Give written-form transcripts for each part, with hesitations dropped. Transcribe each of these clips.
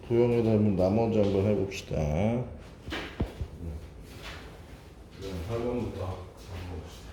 도형을 닮은 나머지 한번 해봅시다. 8번부터 한번 봅시다.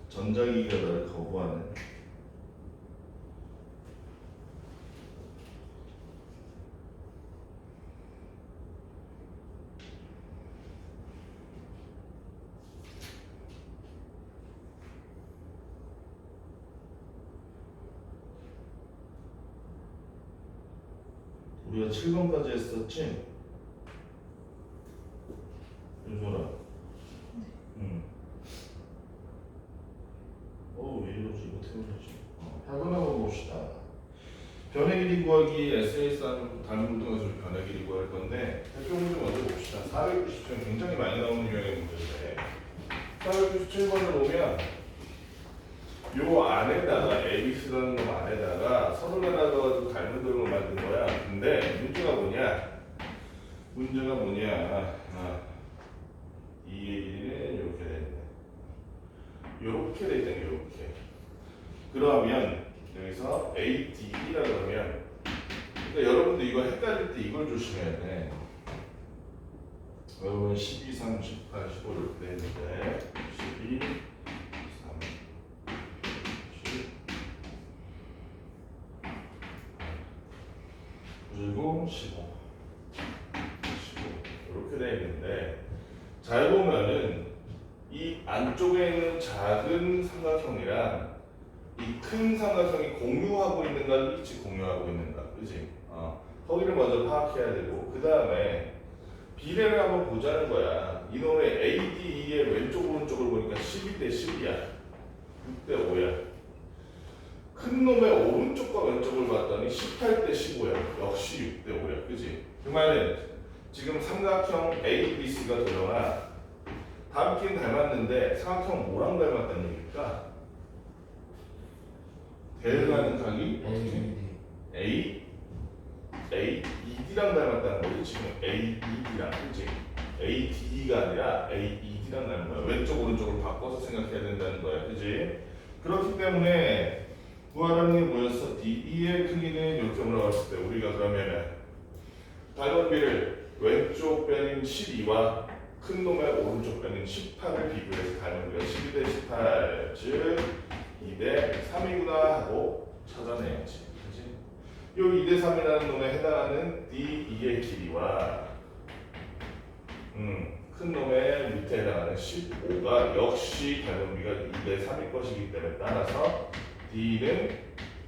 전자기기가 나를 거부하네. 우리가 7번까지 했었지? 윤소라. 응. 왜 이러지? 이거 태우지? 8번 한번 봅시다. 변의 길이 구하기 SAS 닮은 운동에서 변의 길이 구할 건데 대표 문제 먼저 봅시다. 497은 굉장히 많이 나오는 유형의 문제인데 497번을 보면 요 안에다가 ABC라는 놈 안에다가 선을 하나 닮은 도형을 만든 거야. 근데 문제가 뭐냐? 이의 길이는 이렇게 돼 있네. 이렇게 돼 있다. 이렇게. 그러면 여기서 AD라고 하면 그러니까 여러분들 이거 헷갈릴 때 이걸 조심해야 돼. 여러분 12, 3, 18, 15 이렇게 돼 있는데 12, 3, 10 그리고 15 이렇게 돼 있는데 잘 보면은 이 안쪽에 있는 작은 삼각형이랑 이 큰 삼각형이 공유하고 있는가를 일치 공유하고 있는가, 그지? 거기를 먼저 파악해야 되고 그 다음에 비례를 한번 보자는 거야. 이놈의 ADE의 왼쪽 오른쪽을 보니까 12대 10이야. 6대 5야. 큰 놈의 오른쪽과 왼쪽을 봤더니 18대 15야. 역시 6대 5야, 그지? 그 말은 지금 삼각형 ABC가 도려나 닮긴 닮았는데 삼각형 뭐랑 닮았다는 얘기일까? 대응하는 각이 어떻게? AED랑 닮았다는 거지. 지금 AED랑, 그치? ADE가 아니라 AED랑 닮은 거야. 왼쪽 오른쪽으로 바꿔서 생각해야 된다는 거야, 그치? 그렇기 때문에 구하라는 게 뭐였어? DE의 크기는 이렇게 올라갔을 때 우리가 그러면은 닮은비를 왼쪽 변인 12와 큰 놈의 오른쪽 변인 18을 비교해서 닮은비가 12대 18, 즉 2대 3이구나 하고 찾아내야지. 그치? 요 2대 3이라는 놈에 해당하는 DE의 길이와 큰 놈의 밑에 해당하는 15가 역시 닮은비가 2대 3일 것이기 때문에 따라서 D는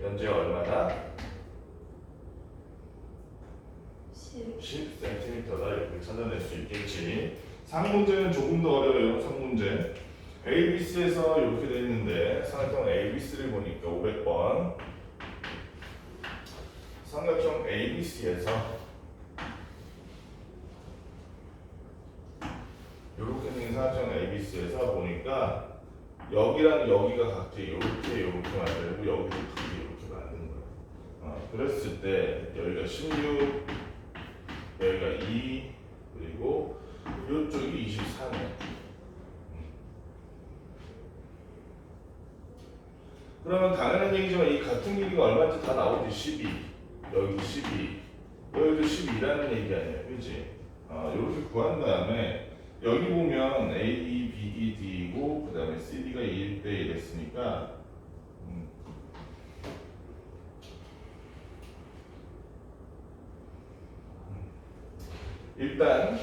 현재 얼마다? 10cm다. 이렇게 찾아낼 수 있겠지. 상문제는 조금 더 어려워요. 상문제. ABC에서 이렇게 돼 있는데 삼각형 ABC를 보니까 500번 삼각형 ABC에서 이렇게 생긴 삼각형 ABC에서 보니까 여기랑 여기가 각기 이렇게 만들고 여기도 각기 이렇게 만든 거야. 그랬을 때 여기가 16, 여기가 2, 그리고 이쪽이 24네. 그러면 당연한 얘기지만 이 같은 길이가 얼마인지 다 나오지. 12, 여기 12, 여기도 12라는 얘기 아니야, 그렇지? 이렇게 구한 다음에 여기 보면 A, E, B, E, D이고 그 다음에 CD가 1대 1 했으니까 일단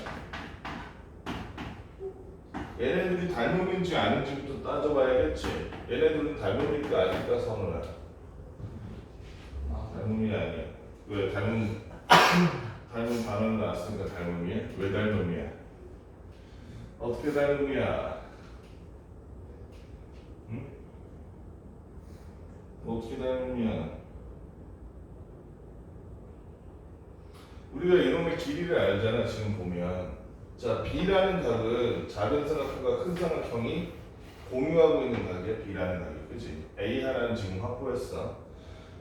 얘네들이 닮음인지 아닌지부터 따져봐야겠지. 얘네들은 닮음일까 아닐까 선우라. 닮음이 아니야. 왜 닮음 닮은 단어는 나왔으니까 닮음이야? 왜 닮음이야? 어떻게 닮음이야? 응? 어떻게 닮음이야? 우리가 이놈의 길이를 알잖아. 지금 보면 자 B라는 각은 작은 삼각형과 큰 삼각형이 공유하고 있는 각이야. B라는 각이 그치? A 하나는 지금 확보했어.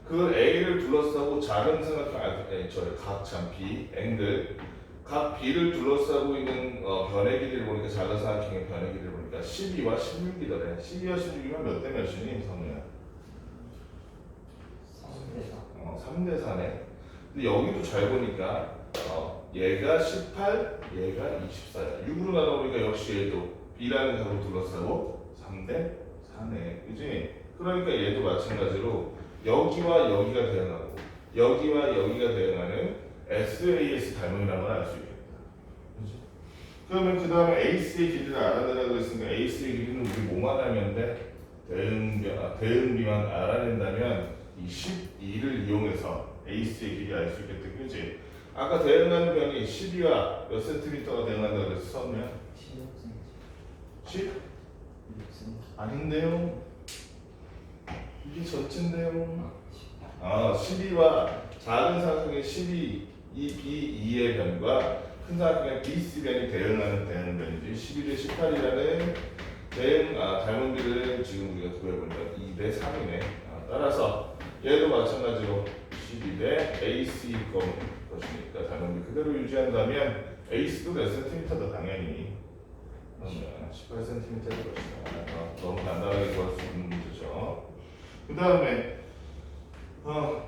그 A를 둘러싸고 작은 삼각형 각참 B 앵글 각 B를 둘러싸고 있는 변의 길이를 보니까 작은 삼각형의 변의 길이를 보니까 12와 16이더래. 12와 16이면 몇 대 몇이니 선우야? 3대 4네. 근데 여기도 잘 보니까 얘가 18, 얘가 24야. 6으로 나눠보니까 역시 얘도 B라는 각을 둘러싸고 3대 4네. 그지? 그러니까 얘도 마찬가지로 여기와 여기가 대응하고 여기와 여기가 대응하는 SAS 닮음이라는 걸 알 수 있겠다. 그지? 그러면 그 다음에 AC의 길이를 알아내라고 했으니까 AC의 길이는 우리 뭐만 알면 돼? 대응비만 알아낸다면 이 12를 이용해서 AC의 길이 알 수 있겠다. 그지? 아까 대응하는 변이 12가 몇 센티미터가 대응한다고 그랬어? 선우야? 10? 아닌데요? 이게 전체인데요? 12와 작은 삼각형의 12, 이 B2의 변과 큰 삼각형의 BC 변이 대응하는 대응변이지 12대 18이라는 닮은비를 지금 우리가 구해보니까 2대 3이네. 따라서 얘도 마찬가지로 12대 AC 것이니까 닮은비 그대로 유지한다면 AC도 몇 센티미터다 당연히 18cm일 것이다. 너무 간단하게 구할 수 있는 문제죠. 그 다음에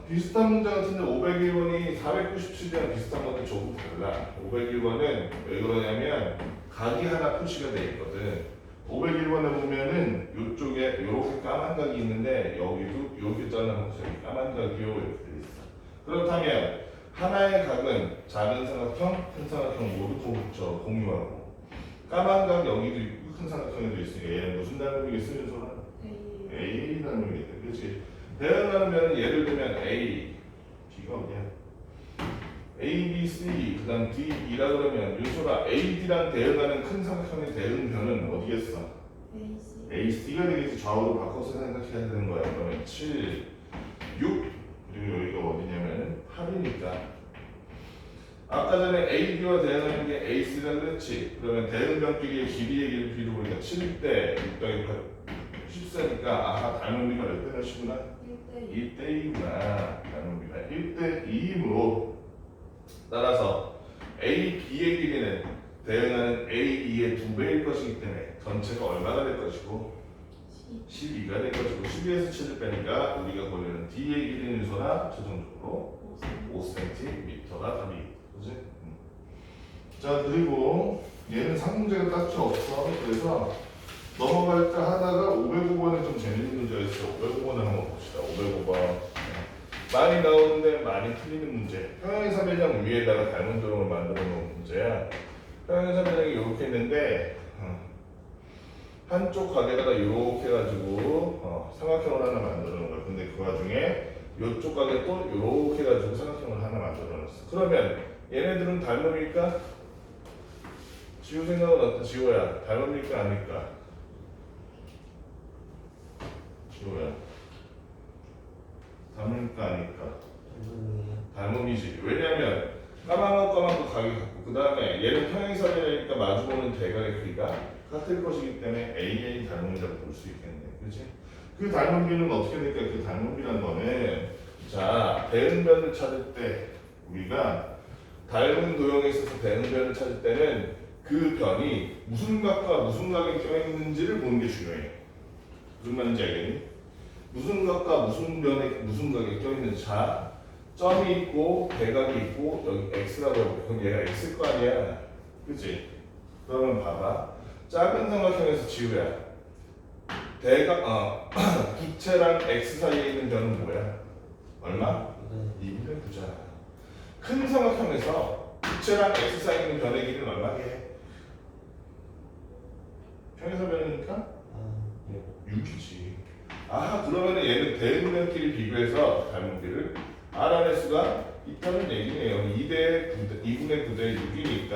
비슷한 문제 같은데 501번이 497이랑 비슷한 건데 조금 달라. 501번은 왜 그러냐면 각이 하나 표시가 돼 있거든. 501번에 보면은 이쪽에 이렇게 까만 각이 있는데 여기도 여기 자르는 저기 까만 각이요 이렇게 돼 있어. 그렇다면 하나의 각은 작은 삼각형, 큰 삼각형 모두 공유하고 까만 각 여기도 있고 큰 삼각형에도 있으니까 얘는 무슨 닮음이겠어? 윤소라? A 닮음이겠다. 그렇지? 대응하는 면은 예를 들면 A, B가 어디야? A, B, C, 그 다음 D, E라 그러면 윤소라 A, D랑 대응하는 큰 삼각형의 대응변은 어디겠어? A, C가 되겠지. 좌우로 바꿔서 생각해야 되는 거야. 그러면 7, 6 그리고 여기가 어디냐면 8이니까 아까 전에 A, B와 대응하는 게 A, C라 그랬지. 그러면 대응변끼리의 길이의 길이를 보니까 7대 6 더하기 8 14니까 아하 닮은비가 몇 대 몇이구나? 1대2구나. 닮은비가 1대2이므로 따라서 A, B의 길이는 대응하는 A, E의 2배일 것이기 때문에 전체가 얼마가 될 것이고 12가 될 것이고 12에서 7을 빼니까 우리가 보려는 D의 길이는 소나 최종적으로 5cm가 답이 그지? 자 그리고 얘는 상문제가 딱히 없어. 그래서 넘어갈까 하다가 505번에 좀 재밌는 문제가 있어. 505번을 한번 봅시다. 505번 많이 나오는데 많이 틀리는 문제. 평행사변형 위에다가 닮은 도형을 만들어 놓은 문제야. 평행사변형이 이렇게 있는데 한쪽 각에다가 이렇게 해가지고 삼각형을 하나 만들어 놓은 거야. 근데 그 와중에 이쪽 각에 또 이렇게 해가지고 삼각형을 하나 만들어 놨어. 그러면 얘네들은 닮음일까? 지우 생각은 어때? 지우야 닮음일까 아닐까? 지우야 닮음일까 아닐까? 닮음이지. 왜냐면 까만 거 각이 같고 그 다음에 얘는 평행사변이니까 마주보는 대각의 크기가 같을 것이기 때문에 AA 닮음이라고 볼 수 있겠네. 그렇지? 그 닮음비는 어떻게 될까? 그 닮음비란 거는 자 대응변을 찾을 때 우리가 닮은 도형에 있어서 대응변을 찾을 때는 그 변이 무슨 각과 무슨 각에 껴있는지를 보는 게 중요해. 무슨 말인지 알겠니? 무슨 각과 무슨 변에 무슨 각에 껴있는지. 자 점이 있고 대각이 있고 여기 x라고 해볼게. 그럼 얘가 x일 거 아니야. 그치? 그러면 봐봐. 작은 삼각형에서 지우야. 대각 부채랑 x 사이에 있는 변은 뭐야? 얼마? 2분의 9잖아. 큰 삼각형에서 부채랑 x 사이에 있는 변의 길이는 얼마게? 평행사변이니까 6이지. 아하 그러면은 얘는 대응변끼리 비교해서 닮은비를 알아낼 수가 있다는 얘기네요. 2분의 9대 6이니까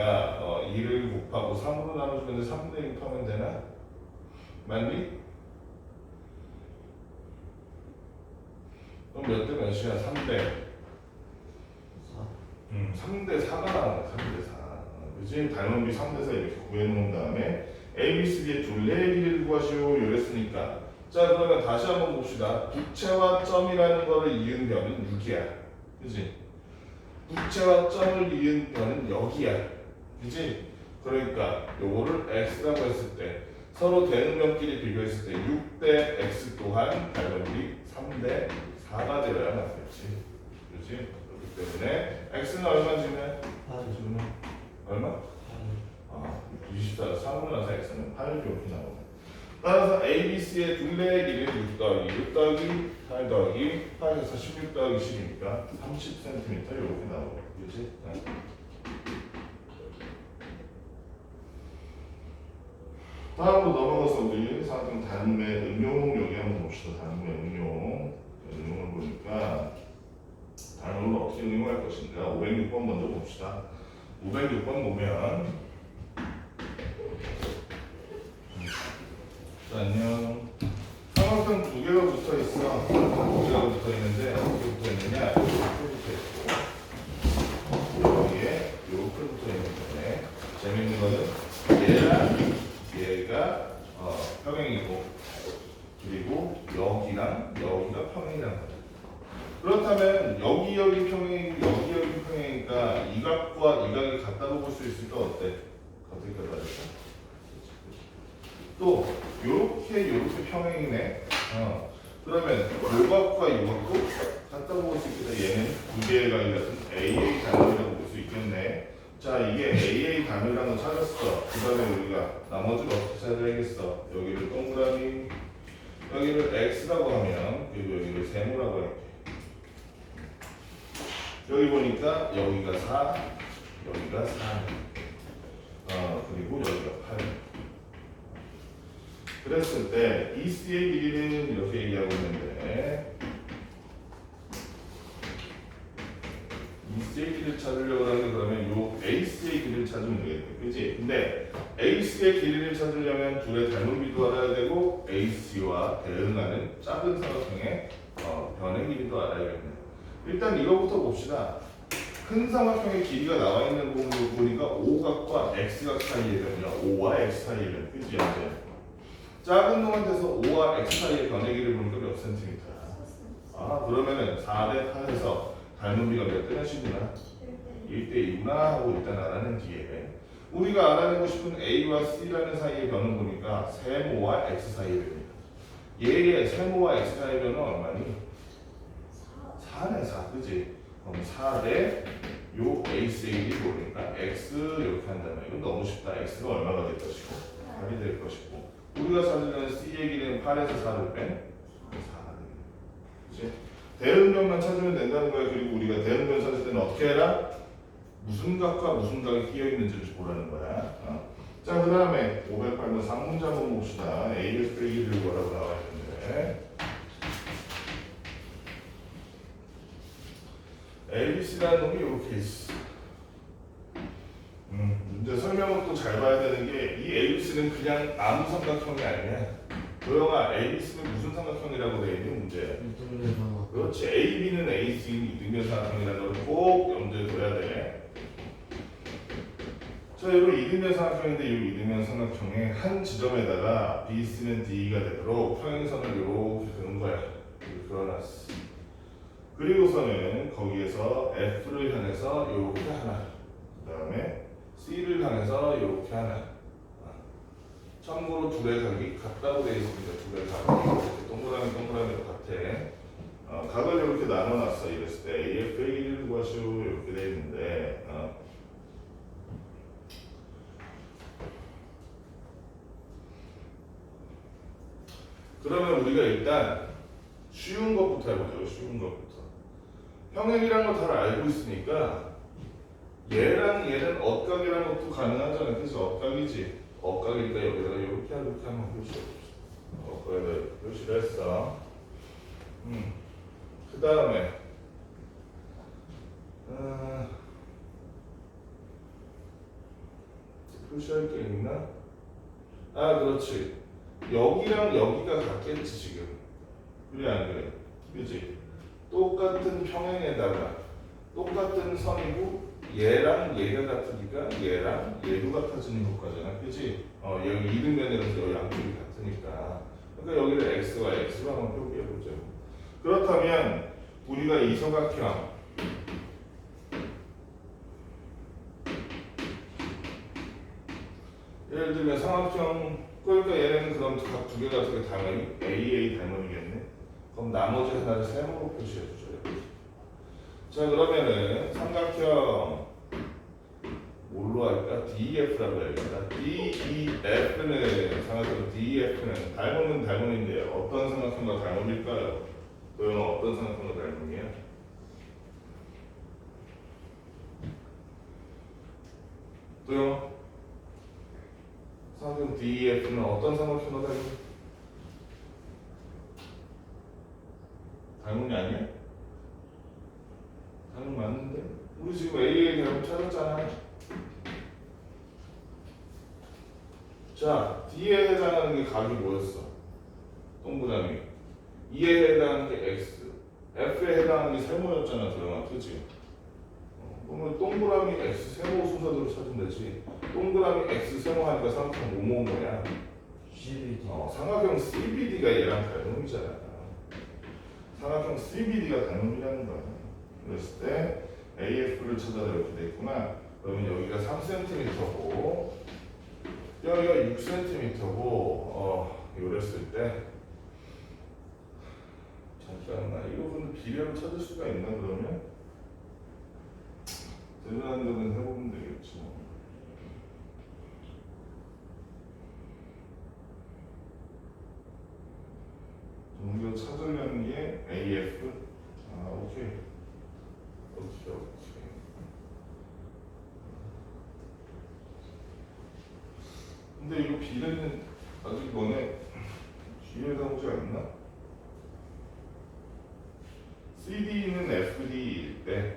2를 곱하고 3으로 나눠주면 3분의 6 하면 되나? 맞니? 그럼 몇 대 몇이야? 3대 3대 4가 나오네. 3대 4. 그치? 닮은비 3대 4 이렇게 구해놓은 다음에 A, B, C, D의 둘레의 길이를 구하시오 이랬으니까 자 그러면 다시 한번 봅시다. 부채와 점이라는 거를 이은 변은 6이야. 그치? 부채와 점을 이은 변은 여기야. 그치? 그러니까 요거를 X라고 했을 때 서로 대응변끼리 비교했을 때 6대 X 또한 닮은비 3대 4가 되어야 맞겠지. 그치? 그렇기 때문에 X는 얼마지면? 8주면 얼마? 24, 3으로 나서 X는 8 이렇게 나오네. 따라서 ABC의 둘레의 길이는 6 더하기 6 더하기 8 더하기 8에서 16 더하기 10이니까 30cm 이렇게 나오고 그렇지? 네. 다음으로 넘어가서 우리 상품 단음의 응용 여기 한번 봅시다. 단음의 응용을 보니까 단음을 어떻게 응용할 것인가 506번 먼저 봅시다. 506번 보면 안녕. 삼각형 두 개가 붙어 있어. 두 개가 붙어 있는데 어떻게 붙어 있느냐? 이렇게 붙어 있고 여기에 이렇게 붙어 있는데 재밌는 거는 얘랑 얘가 평행이고 그리고 여기랑 여기가 평행이란 거야. 그렇다면 여기 평행이고 여기 평행이니까 이 각과 이 각이 같다고 볼 수 있을까? 어때? 어떻게 받아줄까? 또 요렇게 평행이네. 그러면 요 각과 이 각도 같다고 볼 수 있겠다. 얘는 두 개의 각이 같은 AA 단위라고 볼 수 있겠네. 자 이게 AA 단위라는 거 찾았어. 그 다음에 우리가 나머지를 어떻게 찾아야겠어? 여기를 동그라미 여기를 X라고 하면 그리고 여기를 세모라고 할게. 여기 보니까 여기가 4 여기가 4 그리고 여기가 8 그랬을 때 EC의 길이는 이렇게 얘기하고 있는데 EC의 길이를 찾으려고 하면 그러면 요 AC의 길이를 찾으면 되겠네. 그치? 근데 AC의 길이를 찾으려면 둘의 닮은비도 알아야 되고 AC와 대응하는 작은 삼각형의 변의 길이도 알아야겠네. 일단 이거부터 봅시다. 큰 삼각형의 길이가 나와 있는 부분을 보니까 O각과 X각 사이의 변이야. O와 X 사이의 변. 그치? 작은 놈한테서 5와 X 사이의 변의 길이를 보니까 몇 센티미터야? 그러면은 4대 8에서 닮은비가 몇 대나 시구나? 1대 2구나 하고 일단 알아낸 뒤에 우리가 알아내고 싶은 A와 C라는 사이의 변을 보니까 세모와 X 사이의 변이야. 얘의 세모와 X 사이의 변은 얼마니? 4네 4 그지? 그럼 4대 요 AC의 길이 보니까 X 이렇게 한다면 이건 너무 쉽다. X가 얼마가 될 것이고 8이 될 것이고 우리가 찾으려는 C의 길이는 8에서 4를 뺀 4가 됩니다. 그치? 대응변만 찾으면 된다는 거야. 그리고 우리가 대응변 찾을 때는 어떻게 해라? 무슨 각과 무슨 각이 끼어 있는지를 보라는 거야. 자, 그 다음에 508번 3문제 한번 봅시다. A를 빼기를 뭐라고 나와 있는데 ABC라는 놈이 이렇게 있어. 문제 설명을 또 잘 봐야 되는 게 이 ABC는 그냥 아무 삼각형이 아니야. 도영아, ABC는 무슨 삼각형이라고 되어 있는 문제야? 그렇지. AB는 AC 이등변 삼각형이라는 걸 꼭 염두에 둬야 돼. 자, 여기 이등변 삼각형인데 이 이등변 삼각형의 한 지점에다가 BC는 D가 되도록 평행선을 이렇게 그는 거야. 이렇게 그어놨어. 그리고서는 거기에서 F를 향해서 이렇게 하나, 그 다음에 C를 향해서 이렇게 하나. 참고로 둘의 각이 같다고 되어 있습니다. 둘의 각이 동그라미로 같아. 각을 이렇게 나눠놨어. 이랬을 때 AF의 길이를 구하시오 이렇게 되어 있는데 그러면 우리가 일단 쉬운 것부터 해보죠. 쉬운 것부터. 평행이라는 거 다 알고 있으니까 얘랑 얘는 엇각이라는 것도 가능하잖아. 그래서 엇각이지. 엇각이니까 여기다가 이렇게 한번 표시해 봅시다. 엇각에다 표시를 했어. 그 다음에 표시할 게 있나? 아, 그렇지. 여기랑 여기가 같겠지 지금. 그래 안 그래? 그지? 똑같은 평행에다가 똑같은 선이고 얘랑 얘가 같으니까 얘랑 얘도 같아지는 효과잖아. 그지? 여기 이등변이라서 여기 양쪽이 같으니까. 그러니까 여기를 x와 x로 한번 표기해보죠. 그렇다면 우리가 이 삼각형 예를 들면 삼각형 그러니까 얘네는 그럼 각 두 개가 어떻게 당연히 AA 닮은이겠네. 그럼 나머지 하나를 세모로 표시해주죠. 자 그러면은 삼각형 뭘로 할까? DEF라고 해야겠다. DEF는 삼각형 DEF는 닮음은 닮음인데 어떤 삼각형과 닮음일까요? 도영은 어떤 삼각형과 닮음이야? 도영 삼각형 DEF는 어떤 삼각형과 닮음? 닮음이 아니야? 닮음 맞는데? 우리 지금 AA 닮음 찾았잖아. 자, D에 해당하는 게 각이 뭐였어? 동그라미. E에 해당하는 게 X. F에 해당하는 게 세모였잖아, 도영아. 그치? 그러면 동그라미 X 세모 순서대로 찾으면 되지. 동그라미 X 세모 하니까 삼각형 뭐야? CBD. 삼각형 CBD가 얘랑 닮음이잖아. 삼각형 CBD가 닮음이라는 거야. 그랬을 때 AF를 찾아서 이렇게 돼 있구나. 그러면 여기가 3cm고 여기가 6cm고 이랬을 때 잠깐만 이거 근데 비례로 찾을 수가 있나 그러면? 대단한 거는 해보면 되겠지 뭐. 이거 찾으려는 게 AF. 오케이. 근데 이거 비례는 아직 너네 뒤에다 오지 않나? CD는 FD일 때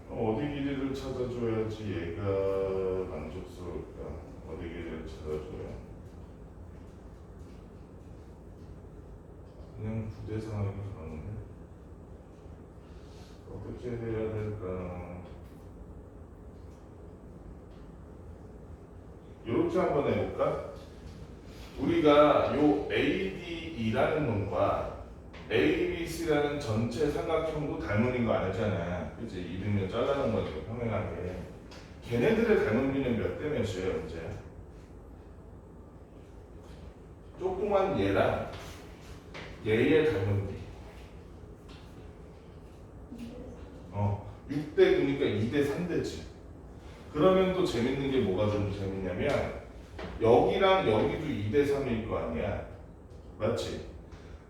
어디 길이를 찾아줘야지 얘가 만족스러울까? 어디 길이를 찾아줘야 그냥 부대 상황이 그러는데 어떻게 해야 될까? 이렇게 한번 해볼까? 우리가 요 ADE라는 놈과 ABC라는 전체 삼각형도 닮은인 거 알잖아. 그치? 이등변 잘라놓은 거죠. 평행하게. 걔네들의 닮은비는 몇 대 몇이에요, 이제? 조그만 얘랑 얘의 닮은비. 6대 9니까 2대 3대지. 그러면 또 재밌는 게 뭐가 좀 재밌냐면 여기랑 여기도 2대 3일 거 아니야. 맞지?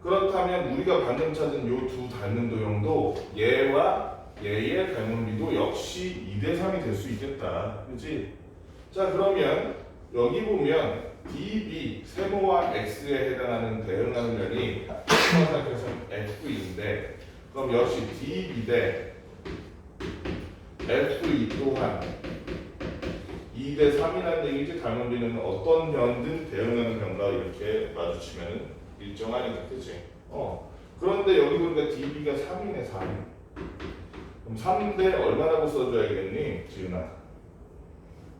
그렇다면 우리가 방금 찾은 요 두 닮은 도형도 얘와 얘의 닮은비도 역시 2대 3이 될 수 있겠다. 그렇지? 자 그러면 여기 보면 DB 세모와 X에 해당하는 대응하는 면이 삼각형에서는 F인데 그럼 역시 DB 대 F2 또한 2대 3이라는 얘기지. 닮은비는 어떤 변든 대응하는 변과 이렇게 마주치면 일정하니까 그치? 그런데 여기 보니까 DB가 3이네 3. 그럼 3대 얼마라고 써줘야겠니? 지은아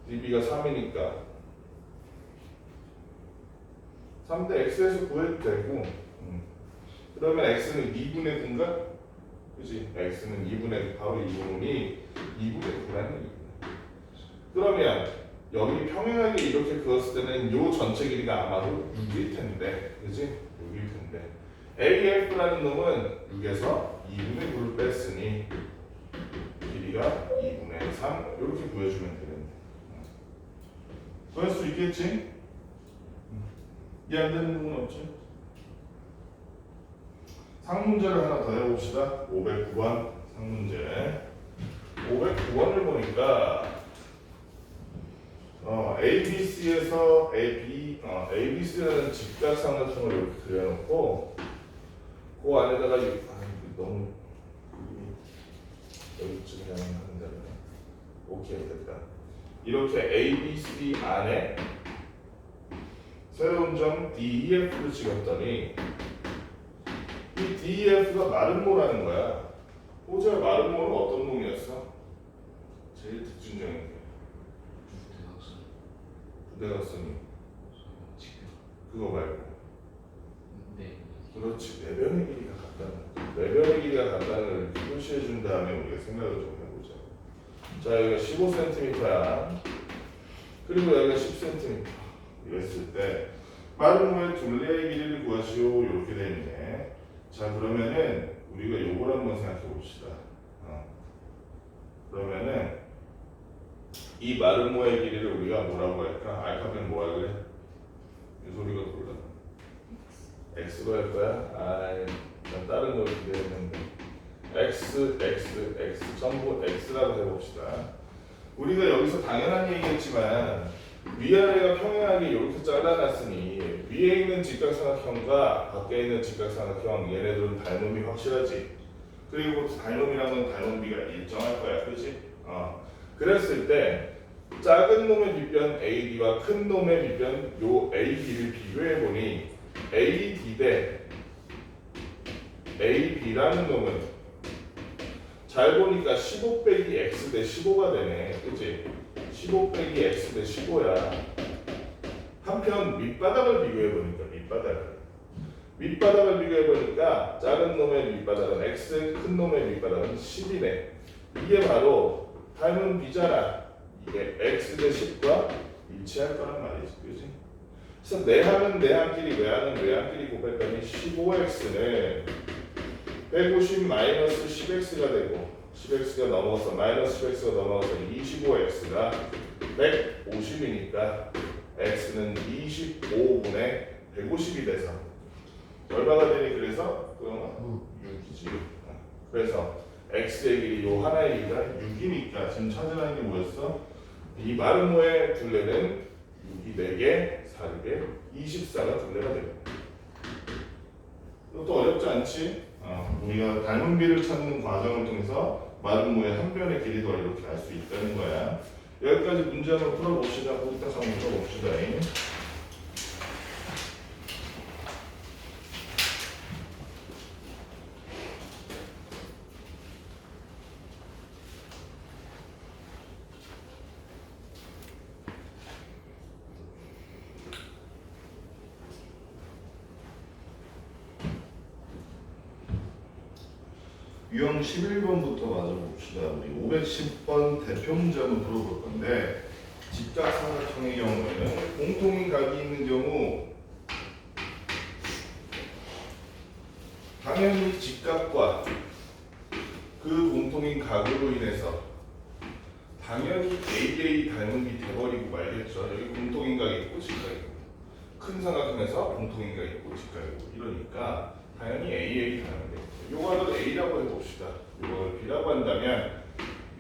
DB가 3이니까 3대 X에서 구해도 되고 그러면 X는 2분의 9인가? 그치? X는 2분의 9 바로 이 부분이 2분의 9라는 그러면 여기 평행하게 이렇게 그었을 때는 요 전체 길이가 아마도 6일 텐데 그치? 6일 텐데 AF라는 놈은 6에서 2분의 9를 뺐으니 길이가 2분의 3 이렇게 구해주면 되겠네. 구할 수 있겠지? 이해 안 되는 부분 없지? 상문제를 하나 더 해봅시다. 509번 상문제 509번을 보니까 ABC에서 ABC라는 직각삼각형을 이렇게 그려놓고 그 그 안에다가 너무 여기쯤에 하는 다음에 오케이 됐다. 이렇게 A, B, C, D 안에 새로운 점 D, E, F를 찍었더니 이 D, E, F가 마름모라는 거야. 호재 마름모는 어떤 놈이었어? 제일 특징적인 게 부대각선이 그거 말고 네. 그렇지 내변의 길이가 같다는 거지. 내변의 길이가 같다는 걸 표시해 준 다음에 우리가 생각을 좀 해보자. 자 여기가 15cm야. 그리고 여기가 10cm 이랬을 때 마름모의 둘레의 길이를 구하시오 이렇게 돼 있네. 자 그러면은 우리가 요걸 한번 생각해 봅시다. 그러면은 이 마름모의 길이를 우리가 뭐라고 할까? 알파벳 뭐 할래? 이 소리가 돌라. X로 할 거야? 난 다른 걸 기대했는데 X 전부 X라고 해봅시다. 우리가 여기서 당연한 얘기겠지만 위아래가 평행하게 이렇게 잘라놨으니 위에 있는 직각삼각형과 밖에 있는 직각삼각형 얘네들은 닮음이 확실하지. 그리고 닮음이란 건 닮음비가 일정할 거야, 그렇지? 그랬을 때 작은 놈의 빗변 AD와 큰 놈의 빗변 요 AB를 비교해 보니 AD 대 AB라는 놈은 잘 보니까 15 빼기 X 대 15가 되네, 그치? 15 빼기 X 대 15야. 한편 밑바닥을 비교해 보니까 밑바닥을 비교해 보니까 작은 놈의 밑바닥은 X, 큰 놈의 밑바닥은 10이네. 이게 바로 닮은 B잖아. 이게 X 대 10과 일치할 거란 말이지, 그지? 그래서 내항은 내항끼리, 외항은 외항끼리 곱했더니 15X는 150 마이너스 10X가 되고 10X가 넘어서 마이너스 10X가 넘어서 25X가 150이니까 X는 25분의 150이 돼서 얼마가 되니? 그래서 6이지. 그래서 X의 길이 요 하나의 길이가 6이니까 지금 찾으라는 게 뭐였어? 이 마름모의 둘레는 6이 4개, 4개, 24가 둘레가 됩니다. 이것도 어렵지 않지? 우리가 닮은비를 찾는 과정을 통해서 마름모의 한 변의 길이도 이렇게 알 수 있다는 거야. 여기까지 문제 한번 풀어봅시다. 거기다 한번 풀어봅시다. 유형 11번부터 맞아봅시다. 우리 510번 대표 문제 한번 풀어볼 건데 직각삼각형의 경우에는 공통인 각이 있는 경우 당연히 직각과 그 공통인 각으로 인해서 당연히 AA 닮음이 돼버리고 말겠죠. 여기 공통인 각이 있고 직각이 있고 큰 삼각형에서 공통인 각이 있고 직각이 있고 이러니까 당연히 AA 닮음이 되겠죠. 요거를 A라고 해봅시다. 요걸 B라고 한다면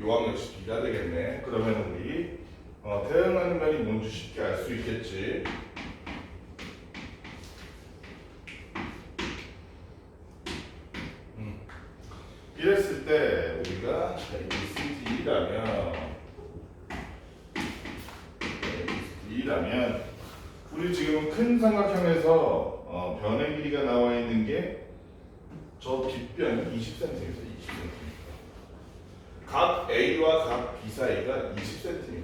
요항 역시 B가 되겠네. 그러면 우리 대응하는 면이 뭔지 쉽게 알 수 있겠지. 이랬을 때 우리가 ABCD라면 우리 지금 큰 삼각형에서 변의 길이가 나와 있는 게 저 빗변이 20cm. 각 A와 각 B 사이가 20cm.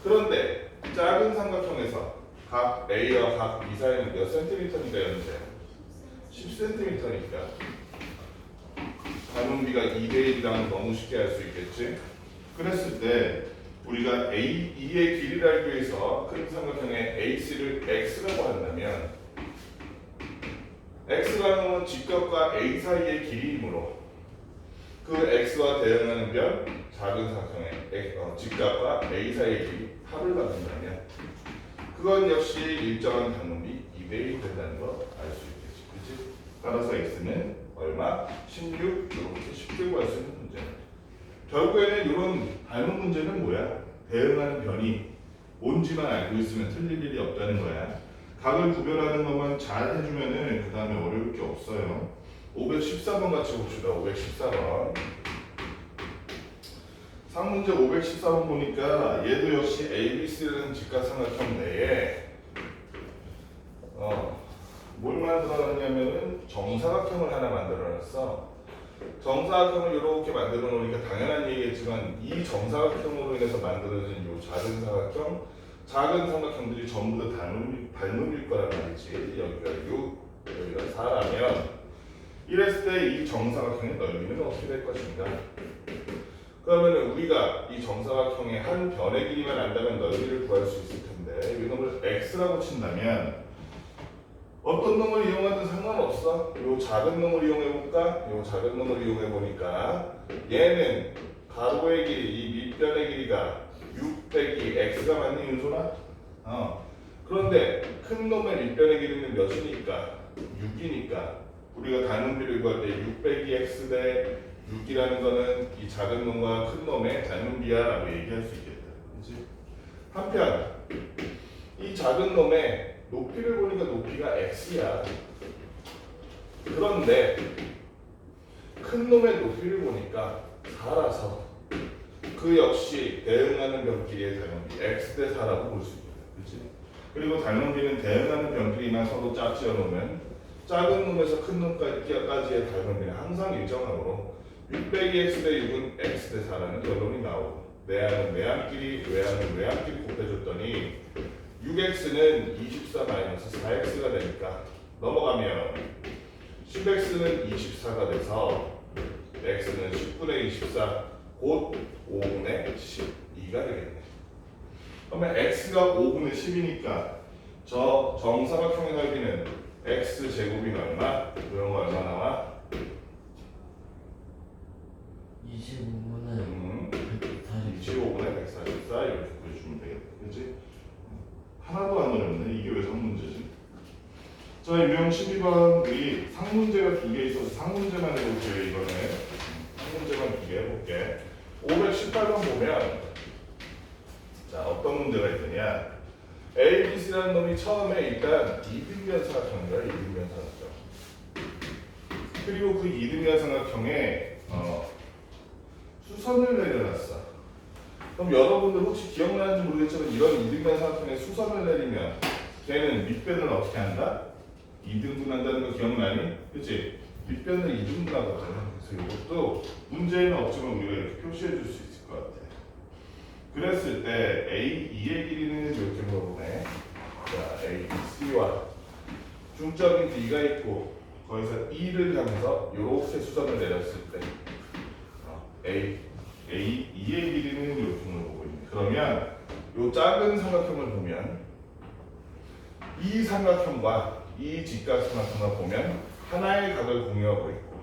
그런데 작은 삼각형에서 각 A와 각 B 사이는 몇 cm니까 연세? 10cm니까 닮은비가 2대1이라면 너무 쉽게 알 수 있겠지? 그랬을 때 우리가 E의 길이를 알기 위해서 큰 삼각형의 AC를 X라고 한다면 X라는 건 직각과 A 사이의 길이이므로 그 X와 대응하는 변 작은 삼각형의 직각과 A 사이의 길이 8을 받는다면 그건 역시 일정한 닮음이 2대1 된다는 거 알 수 있겠지. 그치? 따라서 X는 얼마? 16 이렇게 쉽게 구할 수 있는 문제는 결국에는 이런 닮은 문제는 뭐야? 대응하는 변이 뭔지만 알고 있으면 틀릴 일이 없다는 거야. 각을 구별하는 것만 잘 해주면은 그 다음에 어려울 게 없어요. 514번 같이 봅시다. 514번. 상문제 514번 보니까 얘도 역시 ABC라는 직각삼각형 내에 뭘 만들어놨냐면은 정사각형을 하나 만들어놨어. 정사각형을 이렇게 만들어 놓으니까 당연한 얘기겠지만 이 정사각형으로 인해서 만들어진 이 작은 사각형, 작은 삼각형들이 전부 다 닮음일 거란 말이지. 여기가 6, 여기가 4라면 이랬을 때 이 정사각형의 넓이는 어떻게 될 것인가? 그러면 우리가 이 정사각형의 한 변의 길이만 안다면 넓이를 구할 수 있을 텐데 이 놈을 x라고 친다면 어떤 놈을 이용하든 상관없어. 요 작은 놈을 이용해 볼까? 요 작은 놈을 이용해 보니까 얘는 가로의 길이, 이 밑변의 길이가 6 빼기 x가 맞니 윤소나? 그런데 큰 놈의 밑변의 길이는 몇이니까? 6이니까 우리가 닮은비를 구할 때 6 빼기 x 대 6이라는 거는 이 작은 놈과 큰 놈의 닮은비야 라고 얘기할 수 있겠다. 그치? 한편 이 작은 놈의 높이를 보니까 높이가 x야. 그런데 큰 놈의 높이를 보니까 4라서 그 역시 대응하는 변끼리의 닮은비 x 대 4라고 볼 수 있겠다. 그치? 그리고 닮은비는 대응하는 변끼리만 서로 짝지어 놓으면 작은 놈에서 큰 놈까지의 닮은비는 항상 일정하므로 6 빼기 x 대 6은 x 대 4라는 결론이 나오고 내항은 내항끼리, 외항은 외항끼리 곱해줬더니 6x는 24-4x가 되니까 넘어가면 10x는 24가 돼서 x는 10분의 24 곧 5분의 12가 되겠네. 그러면 x가 5분의 10이니까 저 정사각형의 넓이는 x 제곱이 얼마? 그런 거 얼마 나와? 25분은 25분의 144 이렇게 보여주면 되겠다. 그치? 하나도 안 어렵네. 이게 왜 상문제지? 자, 유형 12번 우리 상문제가 2개 있어서 상문제만 해볼게요. 이번에 상문제만 2개 해볼게. 518번 보면 자 어떤 문제가 있느냐? ABC라는 놈이 처음에 일단 이등변 사각형이다. 이등변 사각형. 그리고 그 이등변 사각형에 수선을 내려놨어. 그럼 여러분들 혹시 기억나는지 모르겠지만 이런 이등변 사각형에 수선을 내리면 걔는 밑변을 어떻게 한다? 2등분 한다는 거 기억나니? 그치? 밑변을 2등분 하거든. 그래서 이것도 문제에는 없지만 우리가 이렇게 표시해 줄 수 있을 것 같아. 그랬을 때 A2의 길이는 이렇게 물어보네. 자, A, C와 중점인 D가 있고 거기서 E를 향해서 이렇게 수선을 내렸을 때 A2의 길이는 이렇게 물어보고 있네. 그러면 이 작은 삼각형을 보면 이 삼각형과 이 직각 삼각형을 보면 하나의 각을 공유하고 있고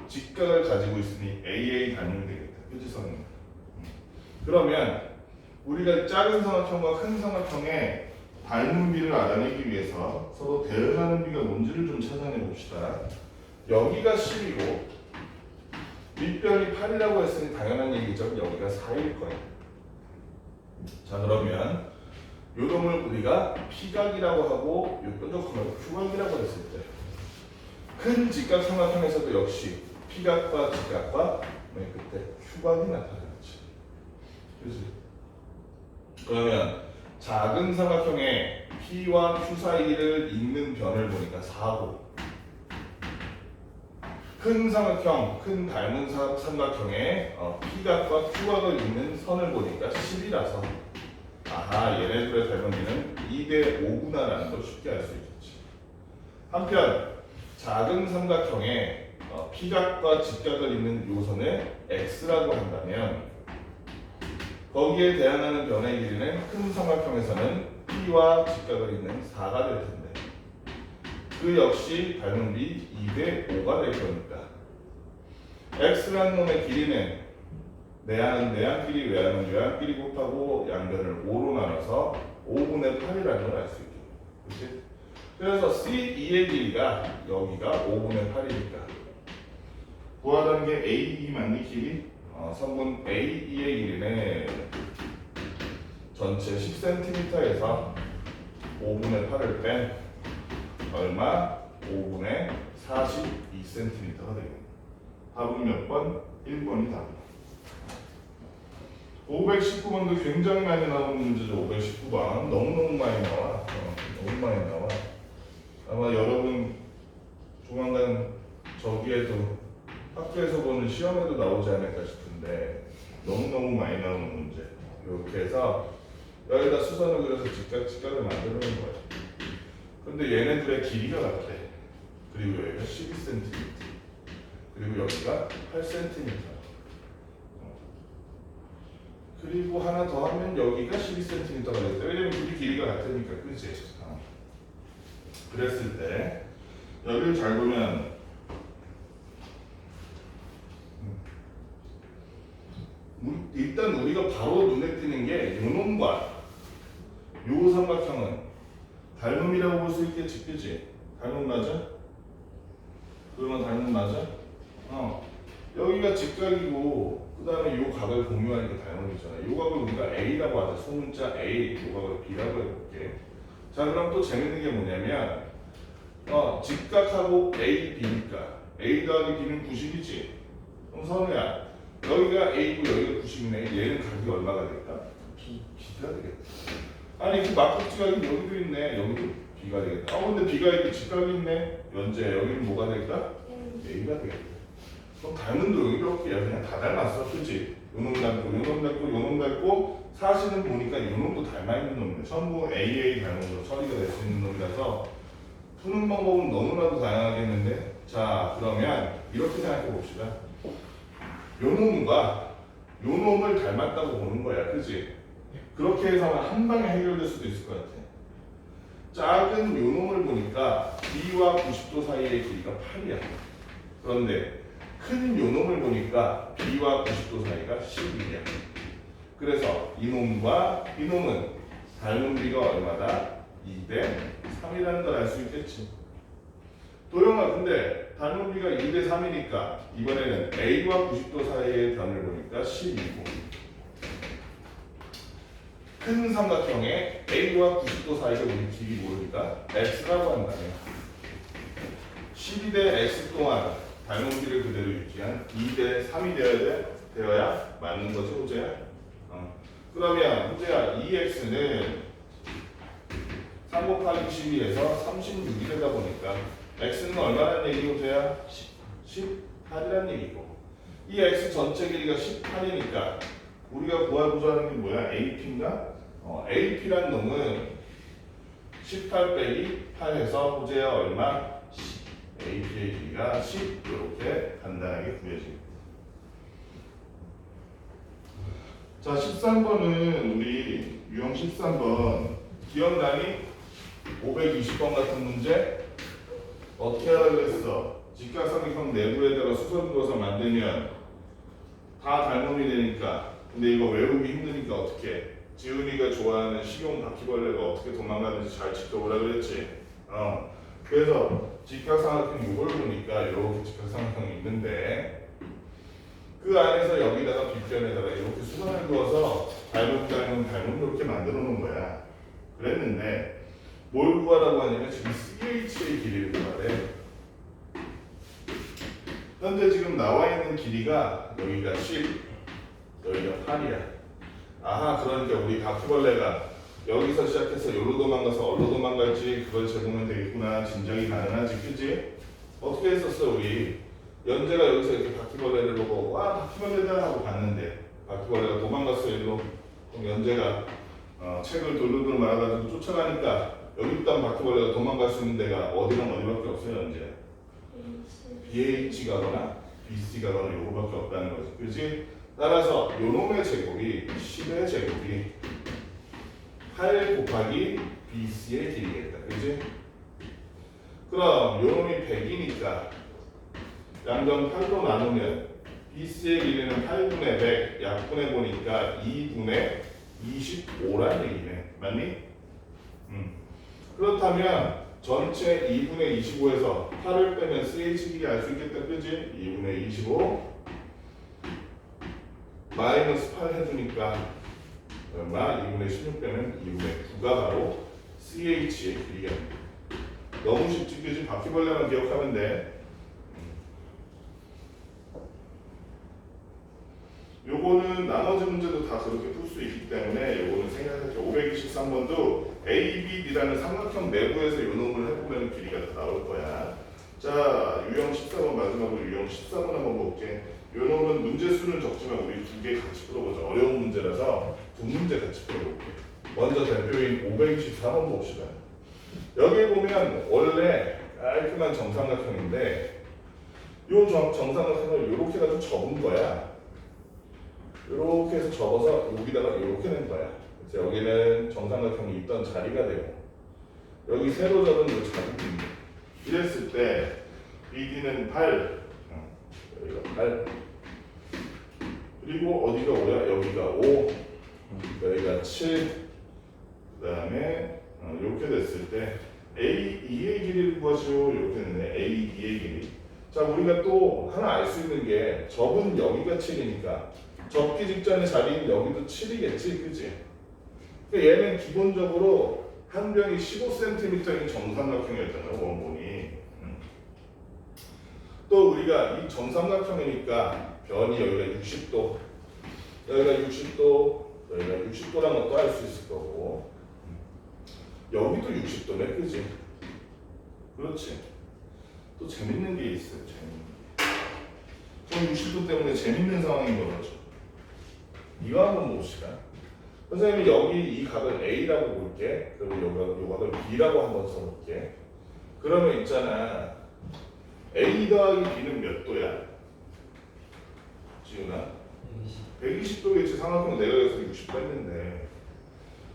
직각을 가지고 있으니 AA 닮으면 되겠다. 그치 선생님? 그러면 우리가 작은 삼각형과 큰 삼각형의 닮은 비를 알아내기 위해서 서로 대응하는 비가 뭔지를 좀 찾아내 봅시다. 여기가 10이고 밑변이 8이라고 했으니 당연한 얘기죠. 여기가 4일 거예요. 자 그러면 요 놈을 우리가 피각이라고 하고 요 뾰족함을 휴각이라고 했을 때 큰 직각 삼각형에서도 역시 피각과 직각과 맨 끝에 휴각이 나타나지. 그렇지? 그러면 작은 삼각형의 P와 Q 사이를 잇는 변을 보니까 4고 큰 삼각형, 큰 닮은 삼각형의 P각과 Q각을 잇는 선을 보니까 10이라서 아하 얘네들의 닮은비는 2대 5구나라는 걸 쉽게 알 수 있겠지. 한편 작은 삼각형의 P각과 직각을 잇는 요선을 X라고 한다면 거기에 대항하는 변의 길이는 큰 삼각형에서는 P와 직각을 잇는 4가 될 텐데 그 역시 닮은비 2대 5가 될 거니까 X라는 놈의 길이는 내항은 내항끼리, 외항은 외항끼리 곱하고 양변을 5로 나눠서 5분의 8이라는 걸 알 수 있죠. 그렇지? 그래서 C2의 길이가 여기가 5분의 8이니까 구하라는 게 A2 맞니 길이? 선분 A2의 길이는 전체 10cm에서 5분의 8을 뺀 얼마? 5분의 42cm가 되겠네. 답은 몇 번? 1번이 답이다. 519번도 굉장히 많이 나오는 문제죠. 519번 너무너무 많이 나와. 너무 많이 나와. 아마 여러분 조만간 저기에도 학교에서 보는 시험에도 나오지 않을까 싶은데 너무너무 많이 나오는 문제. 이렇게 해서 여기다 수선을 그려서 직각을 만들어놓은 거야. 근데 얘네들의 길이가 같아. 그리고 여기가 12cm, 그리고 여기가 8cm. 그리고 하나 더 하면 여기가 12cm가 되겠다. 왜냐면 둘이 길이가 같으니까, 그치? 그랬을 때 여기를 잘 보면 일단 우리가 바로 눈에 띄는 게 요놈과 요 삼각형은 닮음이라고 볼 수 있겠지, 그치? 닮음 맞아? 그러면 닮음 맞아? 여기가 직각이고 그 다음에 요 각을 공유하니까 닮음이잖아. 요 각을 우리가 A라고 하자. 소문자 A, 요 각을 B라고 해볼게. 자, 그럼 또 재밌는 게 뭐냐면 직각하고 A, B니까 A 더하기 B는 90이지. 그럼 선우야, 여기가 A고 여기가 90이네. 얘는 각이 얼마가 될까? B가 되겠다. 아니 그 막국지각이 여기도 있네. 여기도 B가 되겠다. 근데 B가 이렇게 직각이 있네. 연재 여기는 뭐가 될까? A가 되겠다. 그럼 닮은도 이렇게 그냥 다 닮았어, 그치? 요놈 닮고, 요놈 닮고, 요놈 닮고, 사실은 보니까 요놈도 닮아 있는 놈이네. 전부 AA 닮음으로 처리가 될 수 있는 놈이라서 푸는 방법은 너무나도 다양하겠는데, 자 그러면 이렇게 생각해 봅시다. 요놈과 요놈을 닮았다고 보는 거야, 그치? 그렇게 해서 한 방에 해결될 수도 있을 것 같아. 작은 요놈을 보니까 B와 90도 사이의 길이가 8이야. 그런데 큰 요놈을 보니까 B와 90도 사이가 11이야. 그래서 이놈과 이놈은 닮은 비가 얼마다? 2대 3이라는 걸 알 수 있겠지. 도영아, 근데 닮은 비가 2대 3이니까 이번에는 A와 90도 사이의 변을 보니까 10이고 큰 삼각형의 A와 90도 사이가 우리 길이 모르니까 X라고 한다며. 12대 X 동안 닮은 비를 그대로 유지한 2대 3이 되어야 맞는 거지, 호재야? 그러면 호재야, 2x는 3 곱하기 12에서 36이 되다 보니까 x는 얼마란 얘기, 호재야? 18이란 얘기고, 이 x 전체 길이가 18이니까 우리가 구하고자 하는 게 뭐야? AP인가? AP란 놈은 18 빼기 8해서 호재야 얼마? AP의 길이가 10 이렇게 간단하게 구해집니다. 자, 13번은 우리 유형 13번 기억나니? 520번 같은 문제 어떻게 하라고 했어? 직각삼각형 내부에다가 수선 그어서 만들면 다 닮음이 되니까. 근데 이거 외우기 힘드니까 어떻게? 지훈이가 좋아하는 식용 바퀴벌레가 어떻게 도망가는지 잘 지켜보라 그랬지. 그래서 직각삼각형 이걸 보니까 이렇게 직각삼각형이 있는데 그 안에서 여기다가 빗변에다가 이렇게 수선을 그어서 닮음 이렇게 만들어 놓은 거야. 그랬는데 뭘 구하라고 하냐면 지금 CH의 길이를 구하래. 현재 지금 나와 있는 길이가 여기가 10, 여기가 8이야. 아하, 그러니까 우리 바퀴벌레가 여기서 시작해서 여기로 도망가서 어디로 도망갈지 그걸 재보면 되겠구나. 진정이 가능하지, 그치? 어떻게 했었어 우리? 연재가 여기서 이렇게 바퀴벌레를 보고 와 바퀴벌레다 하고 봤는데 바퀴벌레가 도망갔어 일로. 그럼 연재가 책을 돌돌돌 말아가지고 쫓아가니까 여기 있던 바퀴벌레가 도망갈 수 있는 데가 어디랑 어디밖에 없어요, 연재? BH 가거나 BC 가거나 요거밖에 없다는 거지, 그치? 따라서 요놈의 제곱이 10의 제곱이 8 곱하기 BC의 길이겠다, 그치? 그럼 요놈이 100이니까 양변 8로 나누면 BC의 길이는 8분의 100 약분해 보니까 2분의 25란 얘기네, 맞니? 그렇다면 전체 2분의 25에서 8을 빼면 CH 길이 알 수 있겠다, 그치? 2분의 25 마이너스 8 해주니까 얼마? 2분의 16 빼면 2분의 9가 바로 CH의 길이가 너무 쉽지 그지? 바퀴벌레만 기억하면 돼. 요거는 나머지 문제도 다 그렇게 풀 수 있기 때문에 요거는 생각할게. 523번도 ABD라는 삼각형 내부에서 요 놈을 해보면 길이가 다 나올 거야. 자, 유형 14번 마지막으로 유형 14번 한번 볼게. 요 놈은 문제 수는 적지만 우리 두 개 같이 풀어보자. 어려운 문제라서 두 문제 같이 풀어볼게. 먼저 대표인 524번 봅시다. 여기 보면 원래 깔끔한 정삼각형인데 요 정삼각형을 이렇게 가지고 접은 거야. 이렇게 해서 접어서 여기다가 이렇게 낸 거야. 그래서 여기는 정삼각형이 있던 자리가 되고 여기 새로 접은 이 자리입니다. 이랬을 때 BD는 8, 여기가 8, 그리고 어디가 5야? 여기가 5, 여기가 7, 그 다음에 이렇게 됐을 때 A2의 길이를 구하시오. 이렇게 됐네. A2의 길이. 자, 우리가 또 하나 알 수 있는 게 접은 여기가 7이니까 접기 직전의 자리는 여기도 7이겠지, 그지? 그러니까 얘는 기본적으로 한 변이 15cm인 정삼각형이었잖아, 원본이. 또 우리가 이 정삼각형이니까 변이 여기가 60도, 여기가 60도, 여기가 60도라는 것도 알 수 있을 거고, 여기도 60도네, 그지? 그렇지. 또 재밌는 게 있어요, 재밌는 게. 좀 60도 때문에 재밌는 상황인 거죠. 이거 한번 봅시다. 선생님이 여기 이 각을 A라고 볼게. 그리고 요 각을 B라고 한번 써볼게. 그러면 있잖아. A 더하기 B는 몇 도야? 지훈아? 120도겠지. 삼각형 내각에서 60 뺐는데.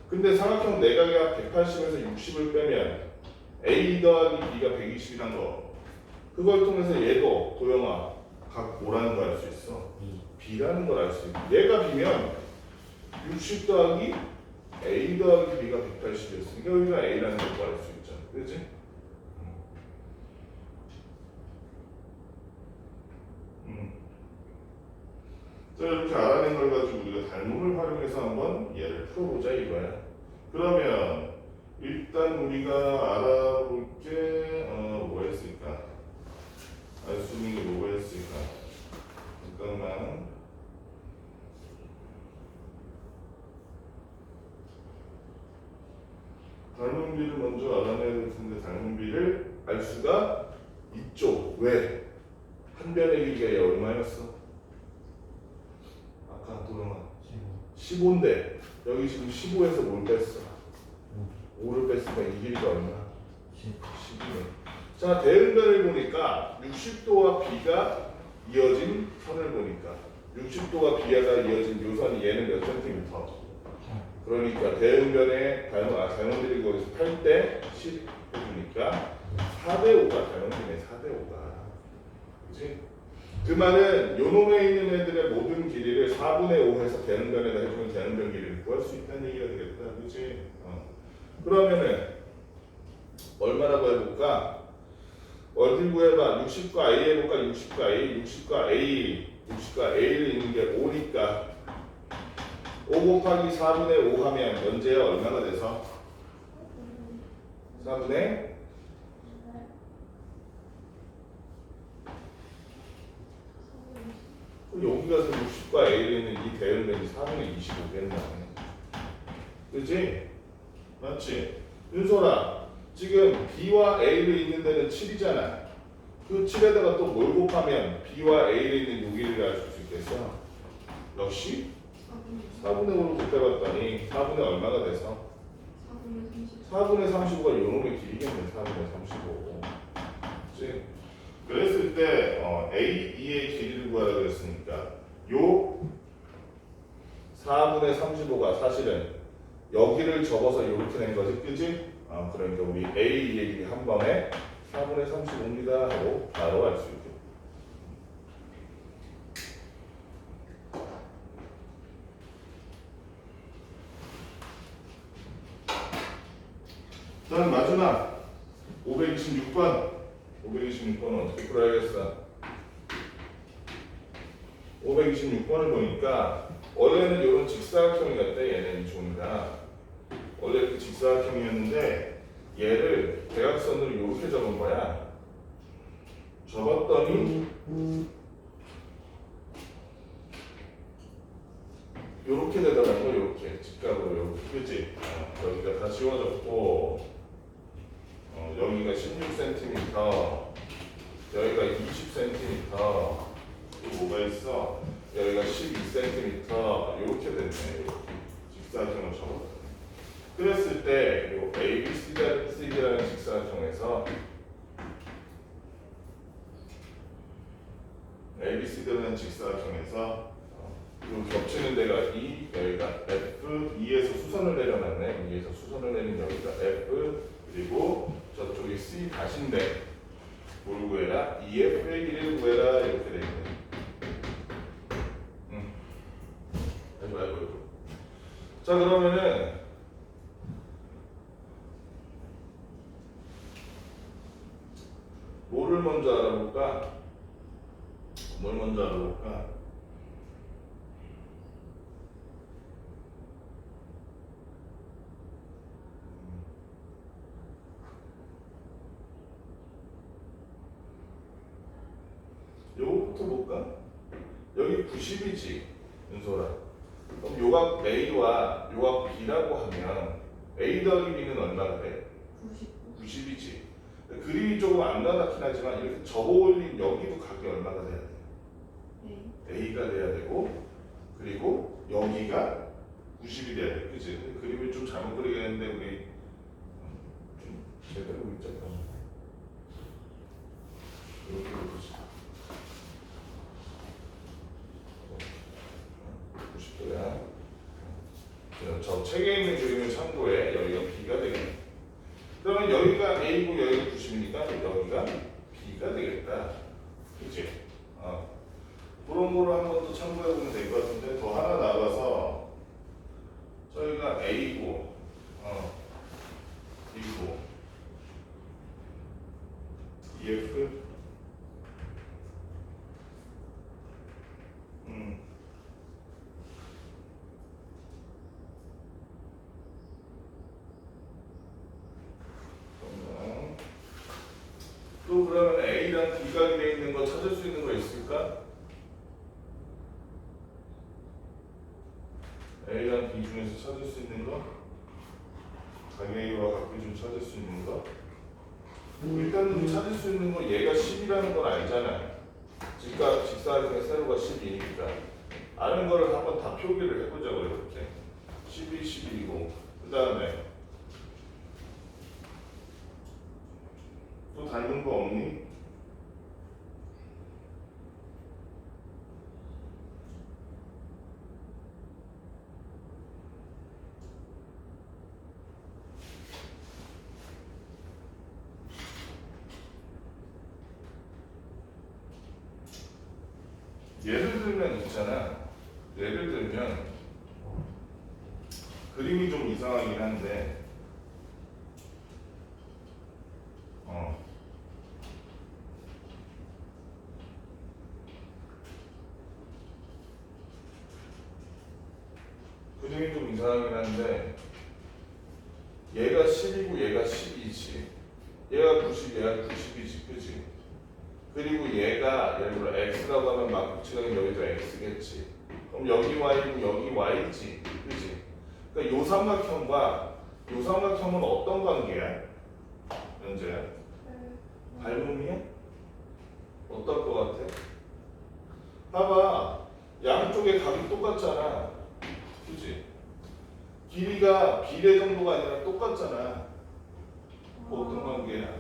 근데 삼각형 내각이 180에서 60을 빼면 A 더하기 B가 120이란 거. 그걸 통해서 얘도 도영아 각 뭐라는 걸 알 수 있어? B라는 걸 알 수 있고 얘가 B면 60 더하기 A 더하기 B가 180이었으니까 여기가 A라는 것도 알 수 있잖아. 그렇지? 자, 이렇게 알아낸 걸 가지고 우리가 닮음을 활용해서 한번 얘를 풀어보자 이거야. 그러면 일단 우리가 알아볼 게 뭐 했을까? 알 수 있는 게 뭐가 했을까? 잠깐만. 닮은 비를 먼저 알아내야 될 텐데 닮은 비를 알 수가 있죠. 왜? 한 변의 길이가 얘 얼마였어? 아까 도영아 15인데 여기 지금 15에서 뭘 뺐어? 5를 뺐으니까 이 길이가 얼마? 10이네. 자, 대응변을 보니까 60도와 B가 이어진 선을 보니까 60도가 B가 이어진 요 선이 얘는 몇 센티미터? 그러니까 대응변에 닮은들이 거기서 8대 10 해주니까 4대 5가 닮은들이네. 4대 5가. 그치? 그 말은 요 놈에 있는 애들의 모든 길이를 4분의 5 해서 대응변에다 해주면 대응변 길이를 구할 수 있다는 얘기가 되겠다. 그치? 그러면은 얼마라고 해볼까? 어디 구해봐. 60과 A 해볼까? 60과 A, 60과 A, 60과 A를 있는 게 5니까 5 곱하기 4분의 5 하면 연제야 얼마가 돼서? 4분의 여기 가서 60과 A를 있는 이 대응면이 4분의 25겠네. 그치? 맞지? 윤소라, 지금 B와 A를 있는 데는 7이잖아. 그 7에다가 또 뭘 곱하면 B와 A를 있는 여기를 알 수 있겠어? 역시 4분의 5를 곱해봤더니 4분의 얼마가 돼서? 4분의 35가 요놈의 길이겠네. 4분의 35. 그치? 그랬을 때 A, E의 길이를 구하라 그랬으니까 요 4분의 35가 사실은 여기를 접어서 이렇게 낸 거지, 그지? 그러니까 우리 A, E의 길이 한 번에 4분의 35입니다 하고 바로 알 수 있게. 다음 마지막 526번. 526번은 어떻게 풀어야겠어? 526번을 보니까 원래는 이런 직사각형이었대. 얘는 이 종이가 원래 이렇게 직사각형이었는데 얘를 대각선으로 이렇게 접은 거야. 접었더니 요렇게 되더라고. 요렇게 직각으로 요렇게. 그치? 여기가 다 지워졌고 여기가 16cm, 여기가 20cm, 또 뭐가 있어? 여기가 12cm, 요렇게 됐네. 요렇게. 직사각형을 접었다. 그랬을 때 요 ABCD라는 직사각형에서 ABCD라는 직사각형에서 요 겹치는 데가 E, 여기가 F, E에서 수선을 내려놨네. E에서 수선을 내린 여기가 F, 그리고 저쪽이 C 다신데 뭘 구해라? EF의 길이를 구해라. 이렇게 돼 있네. 아이고. 자, 그러면은 뭐를 먼저 알아볼까? 뭘 먼저 알아볼까? 요거부터 볼까? 여기 90이지, 윤소라. 그럼 요각 A와 요각 B라고 하면 A 더하기 B는 얼마가 돼? 90이지. 그림이 조금 안 나타나긴 하지만 이렇게 접어 올린 여기도 각이 얼마가 돼야 돼? A가 돼야 되고, 그리고 여기가 90이 돼야 돼. 그치? 그림을 좀 잘못 그리겠는데 우리 좀 제대로 그리자. 이렇게 그리지. 90도야. 저 책에 있는 그림을 참고해. 여기가 B가 되겠네. 그러면 여기가 A고 여기가 90이니까 여기가 B가 되겠다. 그치? 그런 거를 한번 더 참고해 보면 될 것 같은데, 더 하나 나가서 저희가 A고 B고 EF 또 그러면 A랑 B가 되어 있는 거 찾을 수 있는 거 있을까? A랑 B 중에서 찾을 수 있는 거? 각 A와 각 B 중 찾을 수 있는 거? 일단 찾을 수 있는 거 얘가 10이라는 건 알잖아. 직사각형의 세로가 10이니까 아는 거를 한번 다 표기를 해보자고. 이렇게 12, 12이고 그 다음에 또 닮은 거 없니? 예를 들면 있잖아. 예를 들면 그림이 좀 이상하긴 한데 그림이 좀 이상하긴 한데 얘가 10이고 얘가 12지. 얘가 90, 얘가 90이지. 그지? 그리고 얘가 예를 들어 x라고 하면 막국지각은 여기도 x겠지. 그럼 여기 y고 여기 y지. 그지? 그러니까 요 삼각형과 요 삼각형은 어떤 관계야? 현재야? 닮음이야? 어떨 것 같아? 봐봐. 양쪽의 각이 똑같잖아. 그지? 길이가 비례 정도가 아니라 똑같잖아. 어떤 관계야?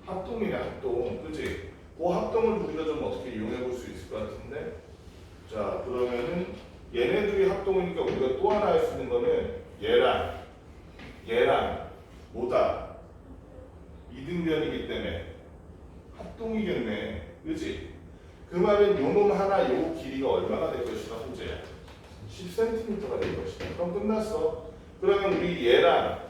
합동이네, 합동. 그지? 그 합동을 우리가 좀 어떻게 이용해 볼 수 있을 것 같은데. 자, 그러면은 얘네들이 합동이니까 우리가 또 하나 할 수 있는 거는 얘랑 뭐다? 이등변이기 때문에 합동이겠네. 그지? 그 말은 요 놈 하나 요 길이가 얼마가 될 것이다, 호재야? 10cm가 될 것이다. 그럼 끝났어. 그러면 우리 얘랑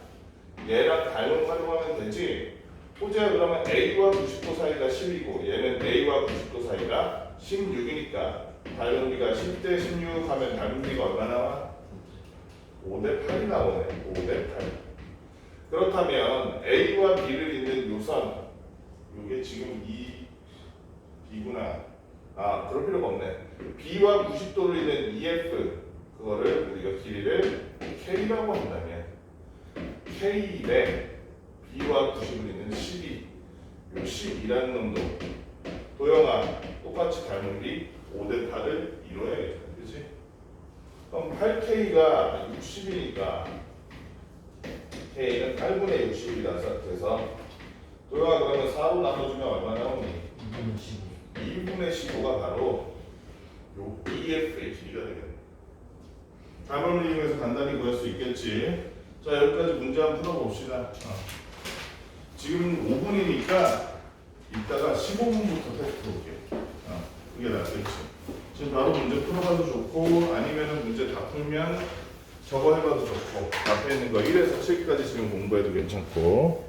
닮음 활용하면 되지. 호재야, 그러면 A와 90도 사이가 10이고 얘는 A와 90도 사이가 16이니까 닮음비가 10대 16 하면 닮음비가 얼마 나와? 5대 8이 나오네. 5대 8. 그렇다면 A와 B를 잇는 요선, 이게 지금 이 B구나. 아, 그럴 필요가 없네. B와 90도를 잇는 EF, 그거를 우리가 길이를 K라고 한다면 K에 B와 90을 잇는 12, 요 12라는 놈도 도형아 똑같이 닮은비 5대 8을 이루어야겠다. 그치? 그럼 8K가 60이니까 K는 8분의 60이라서 돼서 도형아 그러면 4로 나눠주면 얼마 나오니? 2분의 15가 바로 요 EF의 길이가 되겠네. 담을 이용해서 간단히 구할 수 있겠지. 자, 여기까지 문제 한번 풀어봅시다. 지금 5분이니까 이따가 15분부터 테스트 볼게. 그게 낫겠지. 지금 바로 문제 풀어봐도 좋고 아니면은 문제 다 풀면 저거 해봐도 좋고 앞에 있는 거 1에서 7까지 지금 공부해도 괜찮고